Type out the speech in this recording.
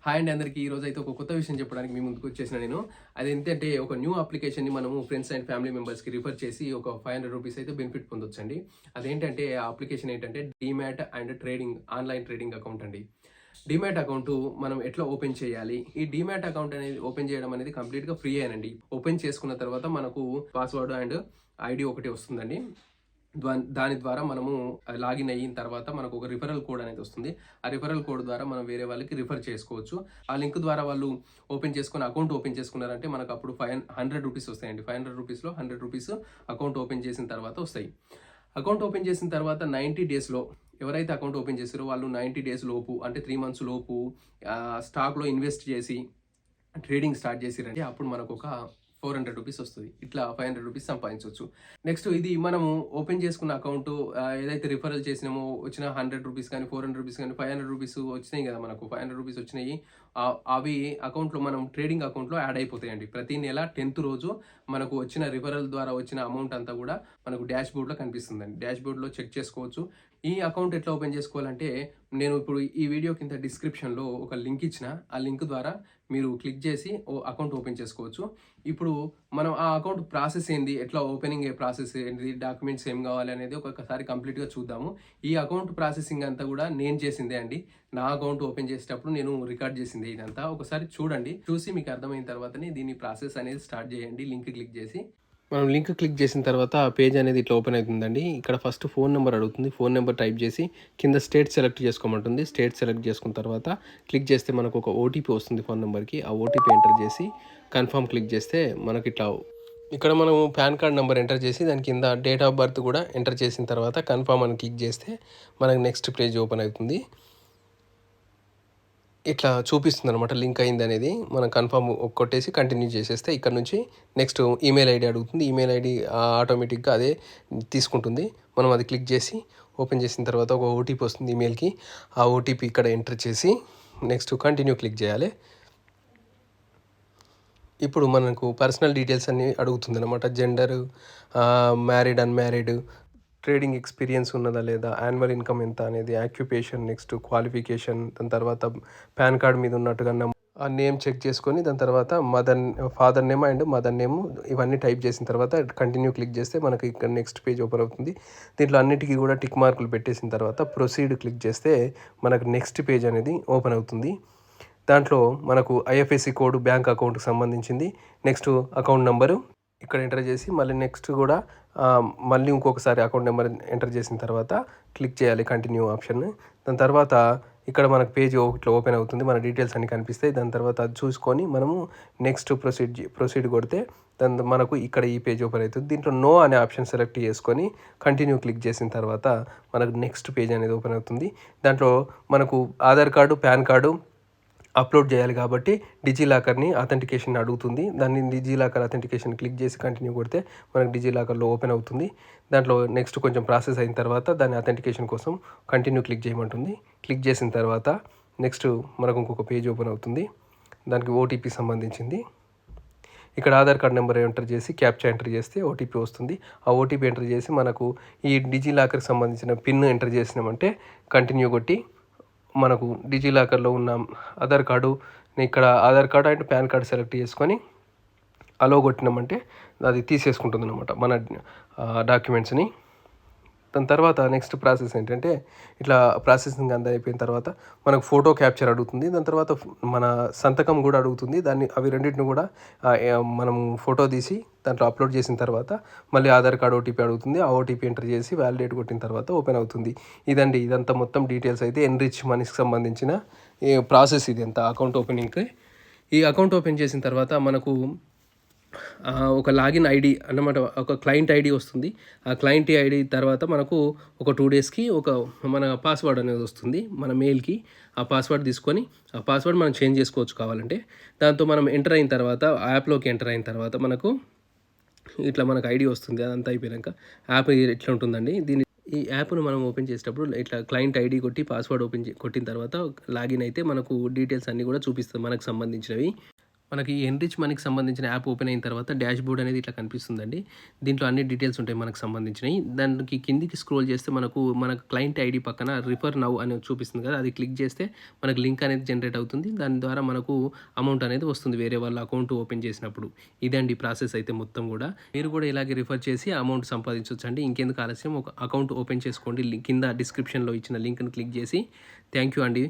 Hi అండి అందరికీ. ఈ రోజు అయితే ఒక కొత్త విషయం చెప్పడానికి మీ ముందుకు వచ్చేసిన నేను. అదేంటంటే ఒక న్యూ అప్లికేషన్‌ని మనము ఫ్రెండ్స్ అండ్ ఫ్యామిలీ మెంబర్స్‌కి రిఫర్ చేసి ఒక ₹500 అయితే బెనిఫిట్ పొందొచ్చండి. అదేంటంటే ఆ అప్లికేషన్ ఏంటంటే demat and trading online trading account అండి. డీమ్యాట్ అకౌంట్ మనం ఎట్లా ఓపెన్ చేయాలి? ఈ డీమ్యాట్ అకౌంట్ అనేది ఓపెన్ చేయడం అనేది కంప్లీట్‌గా ఫ్రీయేనండి. ఓపెన్ చేసుకున్న తర్వాత మనకు పాస్వర్డ్ అండ్ ఐడీ ఒకటి వస్తుందండి. దాని ద్వారా మనము లాగిన్ అయిన తర్వాత మనకు ఒక రిఫరల్ కోడ్ అనేది వస్తుంది. ఆ రిఫరల్ కోడ్ ద్వారా మనం వేరే వాళ్ళకి రిఫర్ చేసుకోవచ్చు. ఆ లింక్ ద్వారా వాళ్ళు ఓపెన్ చేసుకొని అకౌంట్ ఓపెన్ చేసుకున్నారంటే మనకు అప్పుడు ₹500 వస్తాయండి. ₹500లో ₹100 అకౌంట్ ఓపెన్ చేసిన తర్వాత వస్తాయి. అకౌంట్ ఓపెన్ చేసిన తర్వాత 90 డేస్‌లో ఎవరైతే అకౌంట్ ఓపెన్ చేసారో వాళ్ళు 90 డేస్ లోపు అంటే 3 మంత్స్ లోపు స్టాక్‌లో ఇన్వెస్ట్ చేసి ట్రేడింగ్ స్టార్ట్ చేసిరంటే అప్పుడు మనకు ఒక ₹400 వస్తుంది. ఇట్లా ₹500 సంపాదించవచ్చు. నెక్స్ట్ ఇది మనము ఓపెన్ చేసుకున్న అకౌంట్ ఏదైతే రిఫరల్ చేసినామో వచ్చిన ₹100 కానీ, ₹400 కానీ, ₹500 వచ్చినాయి కదా! మనకు ₹500 వచ్చినాయి. అవి అకౌంట్‌లో మనం ట్రేడింగ్ అకౌంట్‌లో యాడ్ అయిపోతాయండి. ప్రతి నెల 10థ్ రోజు మనకు వచ్చిన రిఫరల్ ద్వారా వచ్చిన అమౌంట్ అంతా కూడా మనకు డాష్‌బోర్డ్‌లో కనిపిస్తుందండి. డాష్‌బోర్డ్‌లో చెక్ చేసుకోవచ్చు. ఈ అకౌంట్ ఎట్లా ఓపెన్ చేసుకోవాలంటే నేను ఇప్పుడు ఈ వీడియో కింద డిస్క్రిప్షన్‌లో ఒక లింక్ ఇచ్చిన. ఆ లింక్ ద్వారా మీరు క్లిక్ చేసి అకౌంట్ ఓపెన్ చేసుకోవచ్చు. ఇప్పుడు మనం ఆ అకౌంట్ ప్రాసెస్ ఏంది? ఎట్లా ఓపెనింగ్ ప్రాసెస్ ఏంటిది? డాక్యుమెంట్స్ ఏం కావాలి అనేది ఒక్కొక్కసారి కంప్లీట్‌గా చూద్దాము. ఈ అకౌంట్ ప్రాసెసింగ్ అంతా కూడా నేను చేసిందే అండి. నా అకౌంట్ ఓపెన్ చేసేటప్పుడు నేను రికార్డ్ చేసిందే ఇదంతా. ఒకసారి చూడండి. చూసి మీకు అర్థమైన తర్వాతనే దీని ప్రాసెస్ అనేది స్టార్ట్ చేయండి. లింక్ క్లిక్ చేసి. మనం లింక్ క్లిక్ చేసిన తర్వాత ఆ పేజ్ అనేది ఇట్లా ఓపెన్ అవుతుందండి. ఇక్కడ ఫస్ట్ ఫోన్ నెంబర్ అడుగుతుంది. ఫోన్ నెంబర్ టైప్ చేసి కింద స్టేట్ సెలెక్ట్ చేసుకోమంటుంది. స్టేట్ సెలెక్ట్ చేసుకున్న తర్వాత క్లిక్ చేస్తే మనకు ఒక ఓటీపీ వస్తుంది ఫోన్ నెంబర్కి. ఆ ఓటీపీ ఎంటర్ చేసి కన్ఫర్మ్ క్లిక్ చేస్తే మనకి ఇట్లా ఇక్కడ మనము పాన్ కార్డ్ నెంబర్ ఎంటర్ చేసి దాని కింద డేట్ ఆఫ్ బర్త్ కూడా ఎంటర్ చేసిన తర్వాత కన్ఫర్మ్ అని క్లిక్ చేస్తే మనకు నెక్స్ట్ పేజ్ ఓపెన్ అవుతుంది. ఇట్లా చూపిస్తుంది అనమాట లింక్ అయింది అనేది. మనం కన్ఫర్మ్ కొట్టేసి కంటిన్యూ చేసేస్తే ఇక్కడ నుంచి నెక్స్ట్ ఈమెయిల్ ఐడి అడుగుతుంది. ఈమెయిల్ ఐడి ఆటోమేటిక్గా అదే తీసుకుంటుంది. మనం అది క్లిక్ చేసి ఓపెన్ చేసిన తర్వాత ఒక ఓటీపీ వస్తుంది ఈమెయిల్కి. ఆ ఓటీపీ ఇక్కడ ఎంటర్ చేసి నెక్స్ట్ కంటిన్యూ క్లిక్ చేయాలి. ఇప్పుడు మనకు పర్సనల్ డీటెయిల్స్ అన్నీ అడుగుతుంది అనమాట. Gender, married, unmarried, trading experience ఉన్నదా లేదా, యాన్యువల్ ఇన్కమ్ ఎంత అనేది, ఆక్యుపేషన్, నెక్స్ట్ క్వాలిఫికేషన్, దాని తర్వాత పాన్ కార్డ్ మీద ఉన్నట్టుగా ఆ నేమ్ చెక్ చేసుకొని దాని తర్వాత father name and mother name ఇవన్నీ టైప్ చేసిన తర్వాత కంటిన్యూ క్లిక్ చేస్తే మనకి ఇక్కడ నెక్స్ట్ పేజ్ ఓపెన్ అవుతుంది. దీంట్లో అన్నిటికీ కూడా టిక్ మార్కులు పెట్టేసిన తర్వాత ప్రొసీడ్ క్లిక్ చేస్తే మనకు నెక్స్ట్ పేజ్ అనేది ఓపెన్ అవుతుంది. దాంట్లో మనకు ఐఎఫ్ఎస్సి కోడ్ బ్యాంక్ అకౌంట్కి సంబంధించింది. నెక్స్ట్ అకౌంట్ నెంబరు ఇక్కడ ఎంటర్ చేసి మళ్ళీ నెక్స్ట్ కూడా మళ్ళీ ఇంకొకసారి అకౌంట్ నెంబర్ ఎంటర్ చేసిన తర్వాత క్లిక్ చేయాలి కంటిన్యూ ఆప్షన్. దాని తర్వాత ఇక్కడ మనకు పేజ్ ఇట్లా ఓపెన్ అవుతుంది. మన డీటెయిల్స్ అన్ని కనిపిస్తాయి. దాని తర్వాత అది చూసుకొని మనము నెక్స్ట్ ప్రొసీడ్ కొడితే దాని మనకు ఇక్కడ ఈ పేజ్ ఓపెన్ అవుతుంది. దీంట్లో నో అనే ఆప్షన్ సెలెక్ట్ చేసుకొని కంటిన్యూ క్లిక్ చేసిన తర్వాత మనకు నెక్స్ట్ పేజ్ అనేది ఓపెన్ అవుతుంది. దాంట్లో మనకు Aadhaar card, pan card upload చేయాలి కాబట్టి డిజిలాకర్ని అథెంటికేషన్ అడుగుతుంది. దాన్ని డిజిలాకర్ అథెంటికేషన్ క్లిక్ చేసి కంటిన్యూ కొడితే మనకు డిజిలాకర్లో ఓపెన్ అవుతుంది. దాంట్లో నెక్స్ట్ కొంచెం ప్రాసెస్ అయిన తర్వాత దాన్ని అథెంటికేషన్ కోసం కంటిన్యూ క్లిక్ చేయమంటుంది. క్లిక్ చేసిన తర్వాత నెక్స్ట్ మనకు ఇంకొక పేజ్ ఓపెన్ అవుతుంది. దానికి ఓటీపీ సంబంధించింది. ఇక్కడ ఆధార్ కార్డ్ నెంబర్ ఎంటర్ చేసి క్యాప్చా ఎంటర్ చేస్తే ఓటీపీ వస్తుంది. ఆ ఓటీపీ ఎంటర్ చేసి మనకు ఈ డిజిలాకర్కి సంబంధించిన పిన్ ఎంటర్ చేసినామంటే కంటిన్యూ కొట్టి మనకు డిజిలాకర్లో ఉన్న ఆధార్ కార్డు ఇక్కడ Aadhaar card and pan card select చేసుకొని అలో కొట్టినామంటే అది తీసేసుకుంటుంది అనమాట మన డాక్యుమెంట్స్ని. దాని తర్వాత నెక్స్ట్ ప్రాసెస్ ఏంటంటే ఇట్లా ప్రాసెసింగ్ అంతా అయిపోయిన తర్వాత మనకు ఫోటో క్యాప్చర్ అడుగుతుంది. దాని తర్వాత మన సంతకం కూడా అడుగుతుంది. అవి రెండింటిని కూడా మనం ఫోటో తీసి దాంట్లో అప్లోడ్ చేసిన తర్వాత మళ్ళీ ఆధార్ కార్డ్ ఓటీపీ అడుగుతుంది. ఆ ఓటీపీ ఎంటర్ చేసి వ్యాలిడేట్ కొట్టిన తర్వాత ఓపెన్ అవుతుంది. ఇదంతా మొత్తం డీటెయిల్స్ అయితే ఎన్రిచ్ మనీకి సంబంధించిన ప్రాసెస్ ఇది అంతా అకౌంట్ ఓపెనింగ్కి. ఈ అకౌంట్ ఓపెన్ చేసిన తర్వాత మనకు ఒక లాగిన్ ఐడి అన్నమాట, ఒక క్లయింట్ ఐడి వస్తుంది. ఆ క్లయింట్ ఐడి తర్వాత మనకు ఒక 2 డేస్కి మన పాస్వర్డ్ అనేది వస్తుంది మన మెయిల్కి. ఆ పాస్వర్డ్ తీసుకొని ఆ పాస్వర్డ్ మనం చేంజ్ చేసుకోవచ్చు కావాలంటే. దాంతో మనం ఎంటర్ అయిన తర్వాత యాప్లోకి ఎంటర్ అయిన తర్వాత మనకు ఇట్లా మనకు ఐడి వస్తుంది. అదంతా అయిపోయాక యాప్ ఇట్లా ఉంటుందండి. ఈ యాప్ను మనం ఓపెన్ చేసేటప్పుడు ఇట్లా క్లయింట్ ఐడి కొట్టి పాస్వర్డ్ కొట్టిన తర్వాత లాగిన్ అయితే మనకు డీటెయిల్స్ అన్నీ కూడా చూపిస్తుంది మనకు సంబంధించినవి. మనకి ఎన్రిచ్ మనీకి సంబంధించిన యాప్ ఓపెన్ అయిన తర్వాత డాష్ బోర్డ్ అనేది ఇట్లా కనిపిస్తుందండి. దీంట్లో అన్ని డీటెయిల్స్ ఉంటాయి మనకు సంబంధించినయి. దానికి కిందికి స్క్రోల్ చేస్తే మన క్లయింట్ ఐడీ పక్కన రిఫర్ నౌ అని చూపిస్తుంది కదా! అది క్లిక్ చేస్తే మనకు లింక్ అనేది జనరేట్ అవుతుంది. దాని ద్వారా మనకు అమౌంట్ అనేది వస్తుంది వేరే వాళ్ళ అకౌంట్ ఓపెన్ చేసినప్పుడు. ఇదండి ప్రాసెస్ అయితే మొత్తం గూడా. మీరు కూడా ఇలాగే రిఫర్ చేసి అమౌంట్ సంపాదించొచ్చండి. ఇంకెందుకు ఆలస్యం, ఒక అకౌంట్ ఓపెన్ చేసుకోండి. కింద డిస్క్రిప్షన్‌లో ఇచ్చిన లింక్‌ని క్లిక్ చేసి. థాంక్ యూ అండి.